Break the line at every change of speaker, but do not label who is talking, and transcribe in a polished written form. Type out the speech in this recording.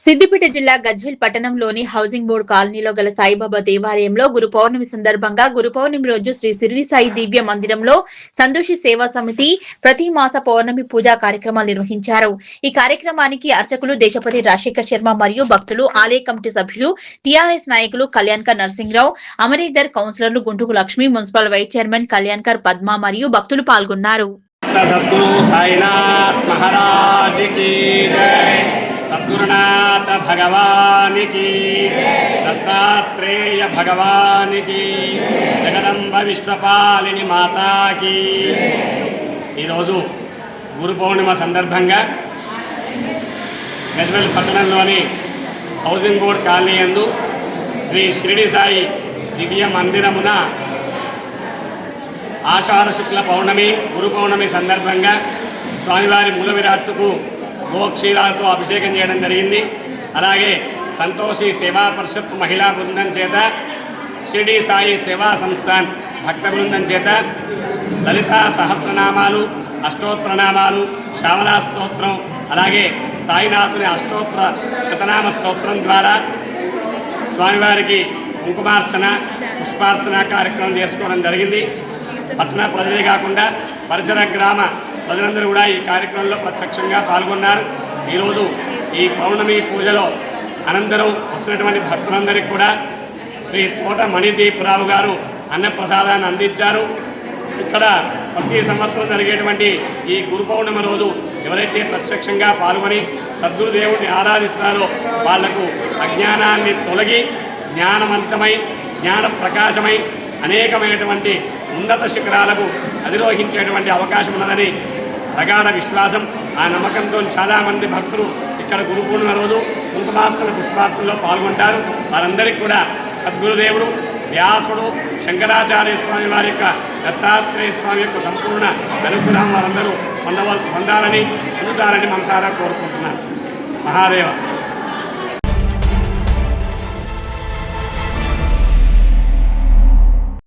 సిద్దిపేట జిల్లా గజ్వేల్ పట్టణంలోని housing board కాలనీలో గల సాయిబాబా దేవాలయంలో గురు పౌర్ణమి సందర్భంగా గురు పౌర్ణమి రోజు శ్రీ షిరిడి సాయి దివ్య మందిరంలో సంతోషి సేవా సమితి ప్రతి మాస పౌర్ణమి పూజా కార్యక్రమాలు నిర్వహించారు. ఈ కార్యక్రమానికి అర్చకులు దేశపతి రాజశేఖర్ శర్మ మరియు భక్తులు, ఆలయ కమిటీ సభ్యులు, టీఆర్ఎస్ నాయకులు కళ్యాణ్కర్ నరసింహరావు, అమరీందర్, కౌన్సిలర్లు Guntuku Lakshmi, municipal vice chairman Kalyankar Padma మరియు భక్తులు పాల్గొన్నారు.
सद्गुरुनाथ भगवान की, दत्तात्रेय भगवान की, जगदंब विश्वपालिनी माता की। गुरु पौर्णिमा संदर्भंगा गज्वेल पट्टणंलोनी हौसिंग बोर्ड कालनी यंदु श्री शिरिडी साई दिव्य मंदिरमुन आषाढ़ शुक्ल पौर्णमी गुरु पौर्णमी संदर्भंगा स्वामिवारी मूल विराट्टुकु గోక్షీరాలతో అభిషేకం చేయడం జరిగింది. అలాగే సంతోషి సేవా పరిషత్ మహిళా బృందం చేత, షిరిడి సాయి సేవా సంస్థాన్ భక్త బృందం చేత లలితా సహస్రనామాలు, అష్టోత్తరనామాలు, శ్రావణ స్తోత్రం, అలాగే సాయినాథుని అష్టోత్తర శతనామ స్తోత్రం ద్వారా స్వామివారికి కుంకుమార్చన, పుష్పార్చన కార్యక్రమం చేసుకోవడం జరిగింది. పట్టణ ప్రజలే కాకుండా పరిసర గ్రామ ప్రజలందరూ కూడా ఈ కార్యక్రమంలో ప్రత్యక్షంగా పాల్గొన్నారు. ఈరోజు ఈ పౌర్ణమి పూజలో అనంతరం వచ్చినటువంటి భక్తులందరికీ కూడా శ్రీ తోట మణిదీపరావు గారు అన్నప్రసాదాన్ని అందించారు. ఇక్కడ ప్రతి సంవత్సరం జరిగేటువంటి ఈ గురు పౌర్ణమి రోజు ఎవరైతే ప్రత్యక్షంగా పాల్గొని సద్గురుదేవుడిని ఆరాధిస్తారో వాళ్లకు అజ్ఞానాన్ని తొలగి జ్ఞానవంతమై, జ్ఞాన ప్రకాశమై అనేకమైనటువంటి ఉన్నత శిఖరాలకు అధిరోహించేటువంటి అవకాశం ఉన్నదని ప్రగాఢ విశ్వాసం. ఆ నమ్మకంతో చాలామంది భక్తులు ఇక్కడ గురు పూర్ణిమ రోజు కుంకుమార్చన, పుష్పార్చనలో పాల్గొంటారు. వారందరికీ కూడా సద్గురుదేవుడు, వ్యాసుడు, శంకరాచార్య స్వామి వారి యొక్క, దత్తాత్రేయ స్వామి యొక్క సంపూర్ణ అనుగ్రహం వారందరూ పొందాలని, పొందుతారని మనసారా కోరుకుంటున్నాను. మహాదేవ.